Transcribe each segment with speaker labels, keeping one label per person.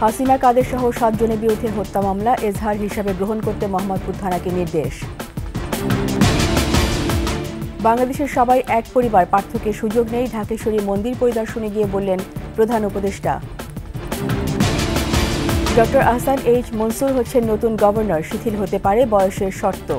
Speaker 1: হাসিনা কাদের সহ 7 জনের বিরুদ্ধে হত্যা মামলা এজাহার হিসাবে গ্রহণ করতে মোহাম্মদপুর থানাকে নির্দেশ। বাংলাদেশের সবাই এক পরিবার, পার্থক্যের সুযোগ নেই, ঢাকেশ্বরী মন্দির পরিদর্শনে গিয়ে বললেন প্রধান উপদেষ্টা। ডক্টর আহসান এইচ মনসুর হচ্ছেন নতুন গভর্নর, শিথিল হতে পারে বয়সের শর্ত।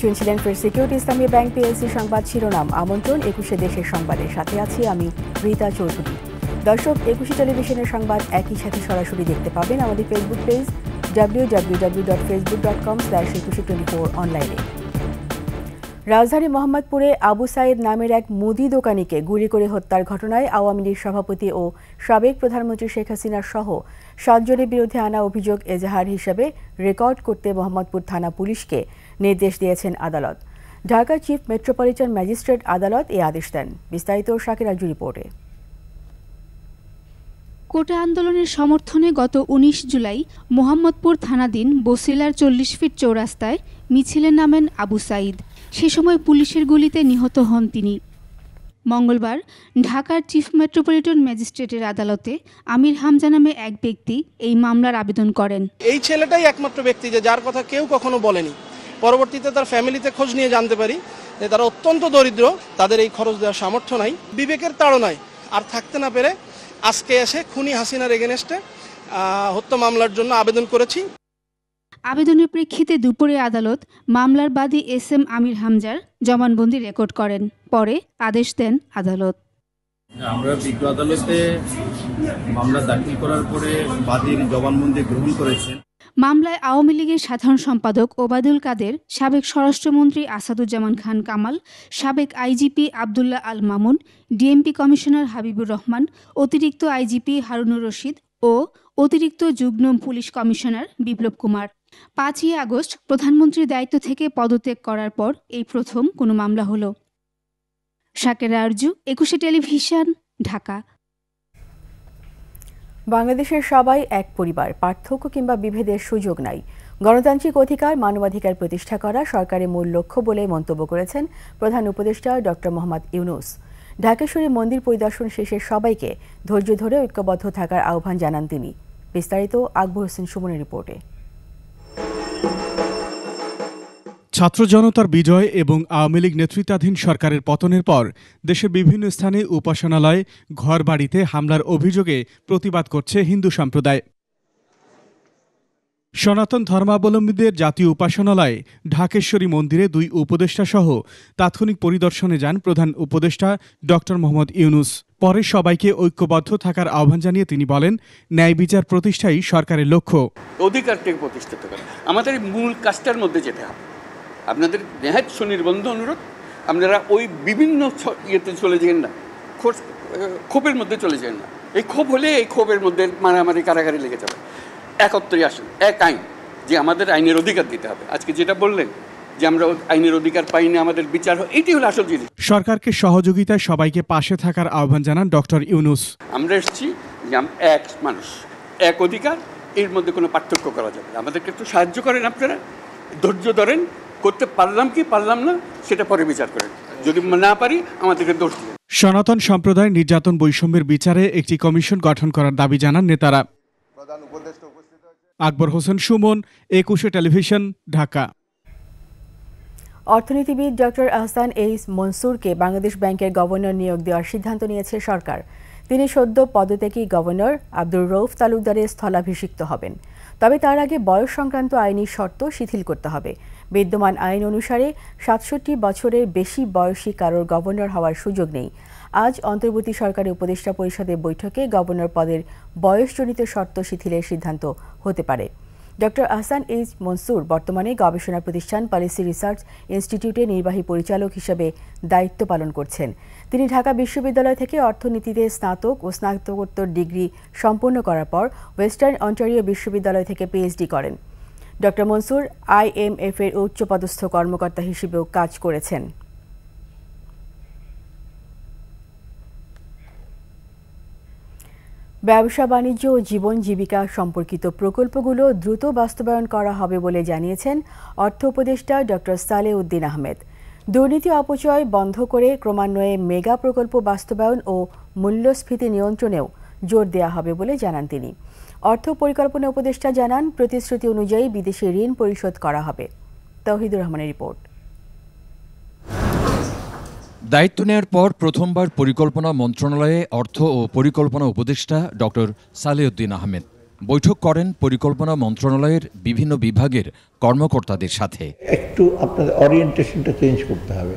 Speaker 1: শুনছিলেন ফের সিকিউরিটি ইসলামী ব্যাংক পিএলসি সংবাদ শিরোনাম। আমন্ত্রণ 21 দেশের সংবাদের সাথে আছি আমি রীতা চৌধুরী। দর্শক, 21 টেলিভিশনের সংবাদ একই সাথে সরাসরি দেখতে পাবেন আমাদের ফেসবুক পেজ www.facebook.com/2124 অনলাইনে। রাজধানী মোহাম্মদপুরে আবু সাইদ নামের এক মুদি দোকানিকে গুলি করে হত্যার ঘটনায় আওয়ামী লীগ সভাপতি ও সাবেক প্রধানমন্ত্রী শেখ হাসিনা সহ 7 জনের বিরুদ্ধে আনা অভিযোগ এজাহার হিসেবে রেকর্ড করতে মোহাম্মদপুর থানা পুলিশকে নির্দেশ দিয়েছেন আদালত। ঢাকা চিফ মেট্রোপলিটন ম্যাজিস্ট্রেট আদালত এই আদেশ দেন। বিস্তারিত শাকির আজু রিপোর্টে।
Speaker 2: কোটা আন্দোলনের সমর্থনে গত 19 জুলাই মোহাম্মদপুর থানাধীন বসিলার 40 ফিট চৌরাস্তায় মিছিলে নামেন আবু সাইদ। সে সময় পুলিশের গুলিতে নিহত হন তিনি। মঙ্গলবার ঢাকার চিফ মেট্রোপলিটন ম্যাজিস্ট্রেটের আদালতে আমির হামজা নামে এক ব্যক্তি এই মামলার আবেদন করেন।
Speaker 3: এই ছেলেটাই একমাত্র ব্যক্তি যে যার কথা কেউ কখনো বলেনি। পরবর্তীতে তার ফ্যামিলিতে খোঁজ নিয়ে জানতে পারি যে তারা অত্যন্ত দরিদ্র, তাদের এই খরচ দেওয়ার সামর্থ্য নাই। বিবেকের তাড়নায় আর থাকতে না পেরে আজকে এসে খুনি হাসিনার এগেনস্টে হত্যা মামলার জন্য আবেদন করেছি।
Speaker 2: আবেদনের প্রেক্ষিতে দুপুরে আদালত মামলার বাদী এসএম আমির হামজার জবানবন্দি রেকর্ড করেন। পরে আদেশ দেন আদালত।
Speaker 4: আমরা বিজ্ঞ আদালতে মামলা দাখিল করার পরে বাদীর জবানবন্দি গ্রহণ করেছেন।
Speaker 2: মামলায় আওয়ামী লীগের সাধারণ সম্পাদক ওবায়দুল কাদের, সাবেক স্বরাষ্ট্রমন্ত্রী আসাদুজ্জামান খান কামাল, সাবেক IGP Abdullah Al Mamun, DMP commissioner Habibur Rahman, অতিরিক্ত আইজিপি হারুনুর রশিদ ও অতিরিক্ত যুগ্ম police commissioner Biplab Kumar. 5ই August প্রধানমন্ত্রীর দায়িত্ব থেকে পদত্যাগ করার পর এই প্রথম কোনো মামলা হলো। শাকির আরজু, 21 টেলিভিশন, ঢাকা।
Speaker 1: বাংলাদেশের সবাই এক পরিবার, পার্থক্য কিংবা বিভেদের সুযোগ নাই। গণতান্ত্রিক অধিকার, মানবাধিকার প্রতিষ্ঠা করা সরকারের মূল লক্ষ্য বলে মন্তব্য করেছেন প্রধান উপদেষ্টা ডক্টর মোহাম্মদ ইউনূস। ঢাকেশ্বরী মন্দির পরিদর্শন শেষে সবাইকে ধৈর্য ধরে ঐক্যবদ্ধ থাকার আহ্বান জানান তিনি। বিস্তারিত আকবর হোসেন সুমনের রিপোর্টে।
Speaker 5: ছাত্র জনতার বিজয় এবং আওয়ামী লীগ নেতৃত্বাধীন সরকারের পতনের পর দেশের বিভিন্ন স্থানে উপাসনালয়, ঘরবাড়িতে হামলার অভিযোগে প্রতিবাদ করছে হিন্দু সম্প্রদায়। সনাতন ধর্মাবলম্বীদের জাতীয় উপাসনালয়ে ঢাকেশ্বরী মন্দিরে 2 উপদেষ্টা সহ তাৎক্ষণিক পরিদর্শনে যান প্রধান উপদেষ্টা ডক্টর মোহাম্মদ ইউনূস। পরে সবাইকে ঐক্যবদ্ধ থাকার আহ্বান জানিয়ে তিনি বলেন, ন্যায় বিচার প্রতিষ্ঠাই সরকারের লক্ষ্য।
Speaker 6: অধিকারটাকে প্রতিষ্ঠিত করা আমাদের মূল কাজটার মধ্যে যেতে হবে। আপনাদের নেহাত সুনির্বন্ধ অনুরোধ, আপনারা ওই বিভিন্ন ইয়েতে চলে যান না, ক্ষোভের মধ্যে চলে যান না। এই ক্ষোভ হলে এই ক্ষোভের মধ্যে মারামারি কারাগারি লেগে যাবে। একত্রে আসুন, এক আইন, যে আমাদের আইনের অধিকার দিতে হবে। আজকে যেটা বললেন যে আমরা আইনের অধিকার পাইনি, আমাদের বিচার হয়, এইটি হলো আসল জিনিস।
Speaker 5: সরকারকে সহযোগিতায় সবাইকে পাশে থাকার আহ্বান জানান ডক্টর ইউনূস।
Speaker 6: আমরা এসেছি যে এক মানুষ, এক অধিকার, এর মধ্যে কোনো পার্থক্য করা যাবে না। আমাদেরকে একটু সাহায্য করেন, আপনারা ধৈর্য ধরেন, করতে পারলাম কি পারলাম না সেটা পরে বিচার করেন, যদি না পারি আমাদেরকে দোষ দিন।
Speaker 5: সনাতন সম্প্রদায় নির্যাতন বৈষম্যের বিচারে একটি কমিশন গঠন করার দাবি জানান নেতারা। আকবর হোসেন সুমন, 21 টেলিভিশন, ঢাকা।
Speaker 1: অর্থনীতিবিদ ডক্টর আহসান এইচ মনসুরকে বাংলাদেশ ব্যাংকের গভর্নর নিয়োগ দেওয়ার সিদ্ধান্ত নিয়েছে সরকার। তিনি সদ্য পদত্যাগী গভর্নর আব্দুর রউফ তালুকদারের স্থলাভিষিক্ত হবেন। তবে তার আগে বয়স সংক্রান্ত আইনি শর্ত শিথিল করতে হবে। বিদ্যমান আইন অনুসারে 67 বছরের বেশি বয়সী কারোর গভর্নর হওয়ার সুযোগ নেই। আজ অন্তর্বর্তী সরকারের উপদেষ্টা পরিষদের বৈঠকে গভর্নর পদের বয়সজনিত শর্ত শিথিলের সিদ্ধান্ত হতে পারে। ডক্টর আহসান এইচ মনসুর বর্তমানে গবেষণা প্রতিষ্ঠান পলিসি রিসার্চ ইনস্টিটিউটে নির্বাহী পরিচালক হিসেবে দায়িত্ব পালন করছেন। তিনি ঢাকা বিশ্ববিদ্যালয় থেকে অর্থনীতিতে স্নাতক ও স্নাতকোত্তর ডিগ্রি সম্পন্ন করার পর ওয়েস্টার্ন অন্টারিও বিশ্ববিদ্যালয় থেকে পিএইচডি করেন। ডক্টর মনসুর IMF এর উচ্চপদস্থ কর্মকর্তা হিসেবেও কাজ করেছেন। ব্যবসা বাণিজ্য ও জীবন জীবিকা সম্পর্কিত প্রকল্পগুলো দ্রুত বাস্তবায়ন করা হবে বলে জানিয়েছেন অর্থ উপদেষ্টা ডক্টর সালেউদ্দিন আহমেদ। দুর্নীতি অপচয় বন্ধ করে ক্রমান্বয়ে মেগা প্রকল্প বাস্তবায়ন ও মূল্যস্ফীতি নিয়ন্ত্রণেও জোর দেওয়া হবে বলে জানান তিনি। অর্থ পরিকল্পনা উপদেষ্টা জানান, প্রতিশ্রুতি অনুযায়ী বিদেশি ঋণ পরিশোধ করা হবে। তৌহিদুর রহমানের রিপোর্ট।
Speaker 7: দায়িত্ব নেয়ার পর প্রথমবার পরিকল্পনা মন্ত্রণালয়ে অর্থ ও পরিকল্পনা উপদেষ্টা ডক্টর সালেউদ্দিন আহমেদ বৈঠক করেন পরিকল্পনা মন্ত্রণালয়ের বিভিন্ন বিভাগের কর্মকর্তাদের সাথে।
Speaker 8: একটু আপনাদের ওরিয়েন্টেশনটা চেঞ্জ করতে হবে।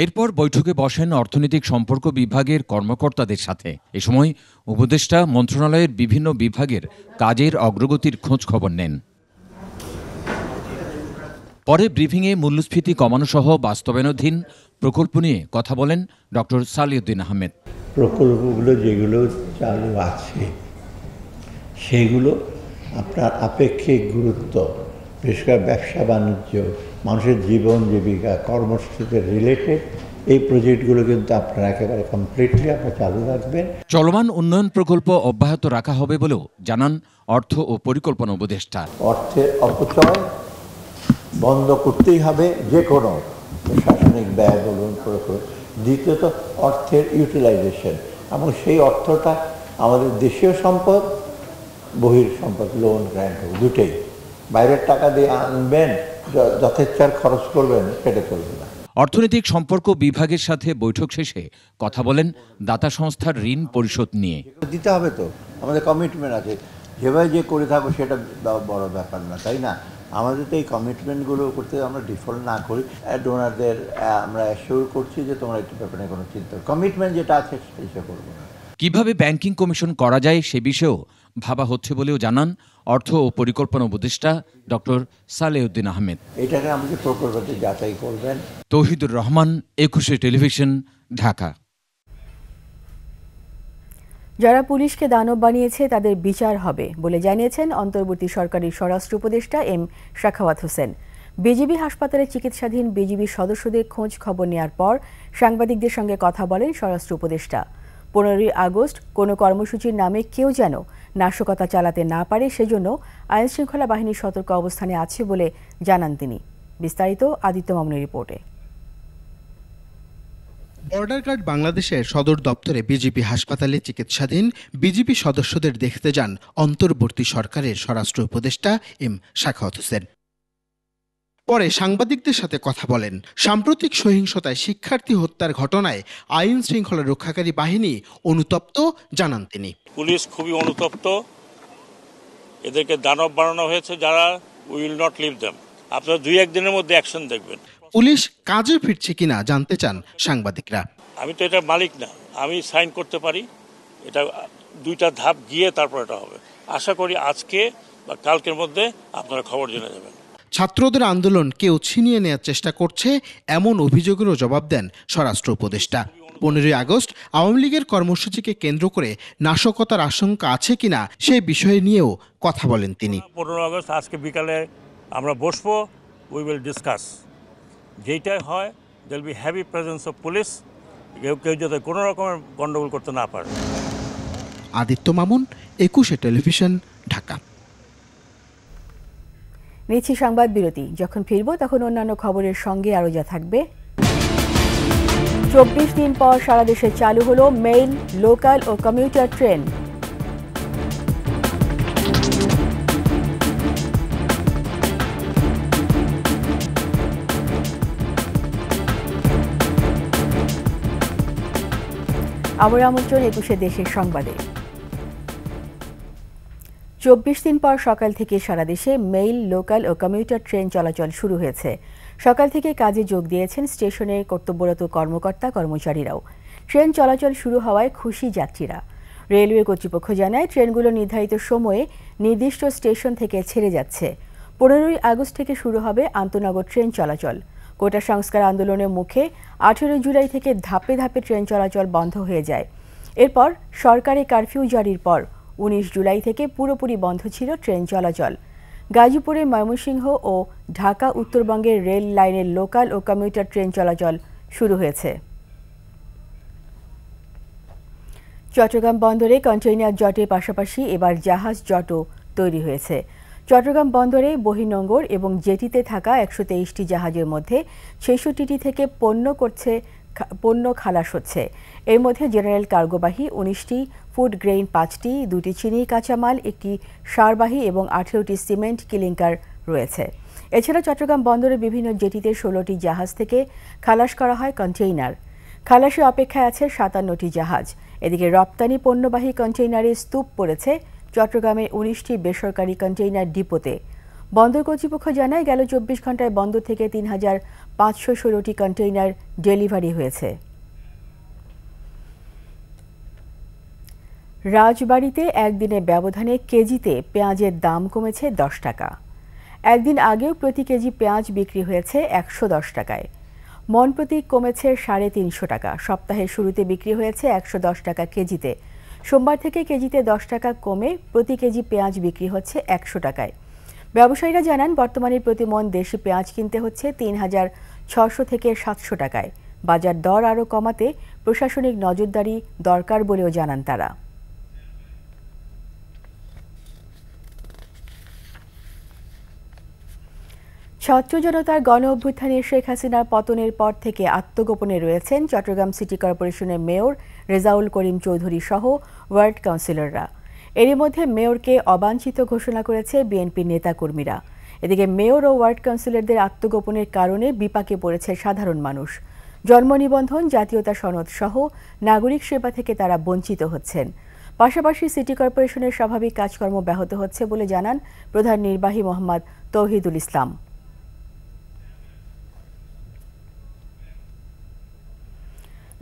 Speaker 7: এরপর বৈঠকে বসেন অর্থনৈতিক সম্পর্ক বিভাগের কর্মকর্তাদের সাথে। এ সময় উপদেষ্টা মন্ত্রণালয়ের বিভিন্ন বিভাগের কাজের অগ্রগতির খোঁজ খবর নেন। পরে ব্রিফিংয়ে মূল্যস্ফীতি কমানো সহ বাস্তবায়নাধীন প্রকল্প নিয়ে কথা বলেন ডক্টর সালেউদ্দিন আহমেদ।
Speaker 8: প্রকল্পগুলো যেগুলো চালু আছে সেগুলো আপনার আপেক্ষিক গুরুত্ব, বিশেষ করে ব্যবসা বাণিজ্য, মানুষের জীবন জীবিকা, কর্মসূচিতে রিলেটেড এই প্রজেক্টগুলো কিন্তু আপনারা একেবারে কমপ্লিটলি আপনারা চালু রাখবেন।
Speaker 7: চলমান উন্নয়ন প্রকল্প অব্যাহত রাখা হবে বলেও জানান অর্থ ও পরিকল্পনা উপদেষ্টা।
Speaker 8: অর্থের অপচয় বন্ধ করতেই হবে, যে কোনো প্রশাসনিক ব্যয় বলুন। দ্বিতীয়ত অর্থের ইউটিলাইজেশন, এবং সেই অর্থটা আমাদের দেশীয় সম্পদ, বহির সম্পদ, লোন গ্র্যান্ট হোক, দুটোই। বাইরের টাকা দিয়ে আনবেন, যথেচ্ছ খরচ করবেন, সেটা চলবে না।
Speaker 7: অর্থনৈতিক সম্পর্ক বিভাগের সাথে বৈঠক শেষে কথা বলেন দাতা সংস্থার ঋণ পরিশোধ নিয়ে।
Speaker 8: দিতে হবে তো, আমাদের কমিটমেন্ট আছে, যেভাবে যে করে থাকবো সেটা বড় ব্যাপার না, তাই না? আমাদের তো এই কমিটমেন্টগুলো করতে আমরা ডিফল্ট না করি, ডোনারদের আমরা অ্যাসিওর করছি যে তোমরা একটু ব্যাপারে কোনো চিন্তা, কমিটমেন্ট যেটা আছে সেটা করবো না।
Speaker 7: কিভাবে ব্যাংকিং কমিশন করা যায় সে বিষয়েও ভাবা হচ্ছে বলেও জানান অর্থ ও পরিকল্পনা উপদেষ্টা ডক্টর সালেউদ্দিন আহমেদ।
Speaker 8: এটাকে আমাদের প্রকল্পটি যাচাই করবেন।
Speaker 7: তৌহিদুর রহমান, 21 টেলিভিশন, ঢাকা।
Speaker 1: যারা পুলিশকে দানব বানিয়েছে তাদের বিচার হবে বলে জানিয়েছেন অন্তর্বর্তী সরকারের স্বরাষ্ট্র উপদেষ্টা এম শাখাওয়াত হোসেন। বিজিবি হাসপাতালে চিকিৎসাধীন বিজিবি সদস্যদের খোঁজ খবর নেওয়ার পর সাংবাদিকদের সঙ্গে কথা বলেন স্বরাষ্ট্র উপদেষ্টা। 15ই আগস্ট কোনো কর্মসূচির নামে কেউ যেন নাশকতা চালাতে না পারে সেজন্য আইনশৃঙ্খলা বাহিনী সতর্ক অবস্থানে আছে বলে জানান তিনি। বিস্তারিত আদিত্য মামুনের রিপোর্টে।
Speaker 9: বর্ডার গার্ড বাংলাদেশের সদর দপ্তরে বিজিবি হাসপাতালে চিকিৎসাধীন বিজিবি সদস্যদের দেখতে যান অন্তর্বর্তী সরকারের স্বরাষ্ট্র উপদেষ্টা এম শাখাওয়াত হোসেন। পরে সাংবাদিকদের সাথে কথা বলেন। সাম্প্রতিক সহিংসতায় শিক্ষার্থী হত্যার ঘটনায় আইন শৃঙ্খলা রক্ষাকারী বাহিনী অনুতপ্ত জানান তিনি।
Speaker 10: পুলিশ খুবই অনুতপ্ত, এদেরকে দানব বানানো হয়েছে যারা, উইল নট লিভ দেম। আপনারা 2-1 দিনের মধ্যে অ্যাকশন দেখবেন।
Speaker 9: পুলিশ কাজে ফিরছে কিনা জানতে চান সাংবাদিকরা।
Speaker 10: আমি তো এটা মালিক না, আমি সাইন করতে পারি, এটা 2টা ধাপ গিয়ে তারপর এটা হবে। আশা করি আজকে বা কালকের মধ্যে আপনারা খবর জেনে যাবেন।
Speaker 9: ছাত্রদের আন্দোলন কেউ ছিনিয়ে নেওয়ার চেষ্টা করছে এমন অভিযোগেরও জবাব দেন স্বরাষ্ট্র উপদেষ্টা। 15ই আগস্ট আওয়ামী লীগের কর্মসূচিকে কেন্দ্র করে নাশকতার আশঙ্কা আছে কিনা সেই বিষয়ে নিয়েও কথা বলেন তিনি।
Speaker 10: 15 আগস্ট আজকে বিকালে আমরা বসবো, উই উইল ডিসকাস। যেইটাই হয় there be heavy presence of police, কেউ যাতে কোনো রকমের গন্ডগোল করতে না পারে।
Speaker 9: আদিত্য মামুন, 21 টেলিভিশন, ঢাকা।
Speaker 1: নিচ্ছি সংবাদ বিরতি। যখন ফিরব তখন অন্যান্য খবরের সঙ্গে আরও যা থাকবে। 24 দিন পর সারা দেশে চালু হলো মেইল, লোকাল ও কমিউটার ট্রেন। আমার আমন্ত্রণ 21 দেশের সংবাদে। 24 দিন পর সকাল থেকে সারা দেশে মেইল, লোকাল ও কমিউটার ট্রেন চলাচল শুরু হয়েছে। সকাল থেকে কাজে যোগ দিয়েছেন স্টেশনে কর্তব্যরত কর্মকর্তা কর্মচারীরাও। ট্রেন চলাচল শুরু হওয়ায় খুশি যাত্রীরা। রেলওয়ে কর্তৃপক্ষ জানায় ট্রেনগুলো নির্ধারিত সময়ে নির্দিষ্ট স্টেশন থেকে ছেড়ে যাচ্ছে। 15ই আগস্ট থেকে শুরু হবে আন্তনগর ট্রেন চলাচল। কোটা সংস্কার আন্দোলনের মুখে 18 জুলাই থেকে ধাপে ধাপে ট্রেন চলাচল বন্ধ হয়ে যায়। এরপর সরকারি কারফিউ জারির পর 19 জুলাই থেকে পুরোপুরি বন্ধ ছিল ট্রেন চলাচল। গাজীপুরে ময়মনসিংহ ও ঢাকা উত্তরবঙ্গের রেল লাইনের লোকাল ও কমিউটার ট্রেন চলাচল শুরু হয়েছে। চট্টগ্রাম বন্দরে কন্টেইনার জটের পাশাপাশি এবার জাহাজ জটও তৈরি হয়েছে। চট্টগ্রাম বন্দরে বহির্নোঙর এবং জেটিতে থাকা ১২৩টি জাহাজের মধ্যে ৬৬টি থেকে পণ্য খালাস হচ্ছে। এর মধ্যে জেনারেল কার্গোবাহী ১৯টি, ফুড গ্রেইন ৫টি, ২টি চিনি কাঁচামাল, একটি সারবাহী এবং ১৮টি সিমেন্ট ক্লিংকার রয়েছে। এছাড়া চট্টগ্রাম বন্দরের বিভিন্ন জেটিতে ১৬টি জাহাজ থেকে খালাস করা হয় কন্টেইনার। খালাসের অপেক্ষায় আছে ৫৭টি জাহাজ। এদিকে রপ্তানি পণ্যবাহী কন্টেইনারে স্তূপ পড়েছে চট্টগ্রামের ১৯টি বেসরকারি কন্টেইনার ডিপোতে। বন্দর কর্তৃপক্ষ জানায়, গেল ২৪ ঘন্টায় বন্দর থেকে ৩,৫১৬টি কন্টেইনার ডেলিভারি হয়েছে। রাজবাড়ীতে একদিনের ব্যবধানে কেজিতে পেঁয়াজের দাম কমেছে ১০ টাকা। একদিন আগেও প্রতি কেজি পেঁয়াজ বিক্রি হয়েছে ১১০ টাকায়। মন প্রতি কমেছে ৩৫০ টাকা। সপ্তাহের শুরুতে বিক্রি হয়েছে ১১০ টাকা কেজিতে। সোমবার থেকে কেজিতে ১০ টাকা কমে প্রতি কেজি পেঁয়াজ বিক্রি হচ্ছে ১০০ টাকায়। ব্যবসায়ীরা জানান, বর্তমানে প্রতি মন দেশি পেঁয়াজ কিনতে হচ্ছে ৩,৬০০ থেকে ৭০০ টাকায়। বাজার দর আরও কমাতে প্রশাসনিক নজরদারি দরকার বলেও জানান তারা। ছাত্র জনতার গণ অভ্যুত্থানে শেখ হাসিনার পতনের পর থেকে আত্মগোপনে রয়েছেন চট্টগ্রাম সিটি কর্পোরেশনের মেয়র রেজাউল করিম চৌধুরী সহ ওয়ার্ড কাউন্সিলররা। এরই মধ্যে মেয়রকে অবাঞ্ছিত ঘোষণা করেছে বিএনপির নেতাকর্মীরা। এদিকে মেয়র ও ওয়ার্ড কাউন্সিলরদের আত্মগোপনের কারণে বিপাকে পড়েছে সাধারণ মানুষ। জন্ম নিবন্ধন, জাতীয়তা সনদ সহ নাগরিক সেবা থেকে তারা বঞ্চিত হচ্ছেন। পাশাপাশি সিটি কর্পোরেশনের স্বাভাবিক কাজকর্ম ব্যাহত হচ্ছে বলে জানান প্রধান নির্বাহী মোহাম্মদ তৌহিদুল ইসলাম।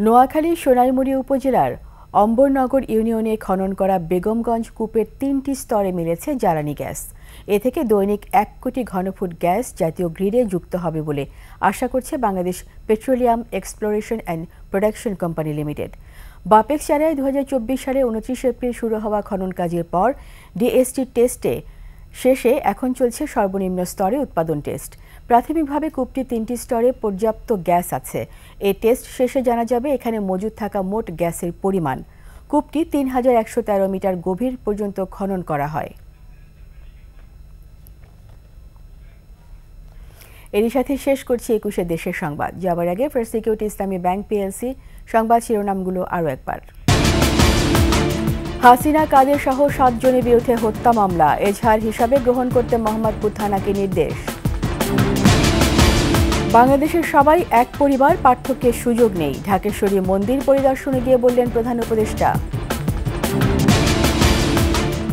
Speaker 1: নোয়াখালীর সোনাইমুড়ি উপজেলার অম্বরনগর ইউনিয়নে খনন করা বেগমগঞ্জ কূপের ৩টি স্তরে মিলেছে জ্বালানি গ্যাস। এ থেকে দৈনিক ১ কোটি ঘনফুট গ্যাস জাতীয় গ্রিডে যুক্ত হবে বলে আশা করছে Bangladesh petroleum exploration and production company limited. Bapex জানায়, ২০২৪ সালে ২৯ এপ্রিল শুরু হওয়া খনন কাজের পর ডিএসটি টেস্টে শেষে এখন চলছে সর্বনিম্ন স্তরে উৎপাদন টেস্ট। প্রাথমিকভাবে কূপটির ৩টি স্তরে পর্যাপ্ত গ্যাস আছে। এই টেস্ট শেষে জানা যাবে এখানে মজুদ থাকা মোট গ্যাসের পরিমাণ। কূপটি ৩,১১৩ মিটার গভীর পর্যন্ত খনন করা হয়। এরই সাথে শেষ করছি ২১শে দেশের সংবাদ। যাবার আগে ফার্স্ট সিকিউরিটি ইসলামী ব্যাংক পিএলসি সংবাদ শিরোনামগুলো আরও একবার। হাসিনা, কাদের সহ ৭ জনের বিরুদ্ধে হত্যা মামলা এজাহার হিসাবে গ্রহণ করতে মোহাম্মদপুর থানাকে নির্দেশ। বাংলাদেশের সবাই এক পরিবার, পার্থক্যের সুযোগ নেই, ঢাকেশ্বরী মন্দির পরিদর্শনে গিয়ে বললেন প্রধান উপদেষ্টা।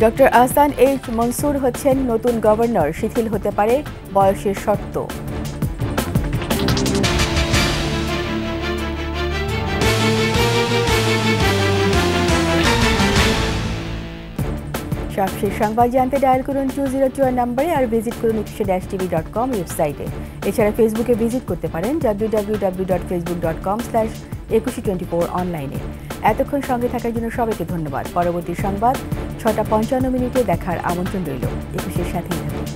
Speaker 1: ডক্টর আহসান এইচ মনসুর হচ্ছেন নতুন গভর্নর, শিথিল হতে পারে বয়সের শর্ত। সবশেষ সংবাদ জানতে ডায়াল করুন 202 নম্বরে আর ভিজিট করুন 21-tv.com ওয়েবসাইটে। এছাড়া ফেসবুকে ভিজিট করতে পারেন www.facebook.com/2124 অনলাইনে। এতক্ষণ সঙ্গে থাকার জন্য সবাইকে ধন্যবাদ। পরবর্তী সংবাদ ৬টা ৫৫ মিনিটে দেখার আমন্ত্রণ রইল। ২১-এর সাথেই থাকুন।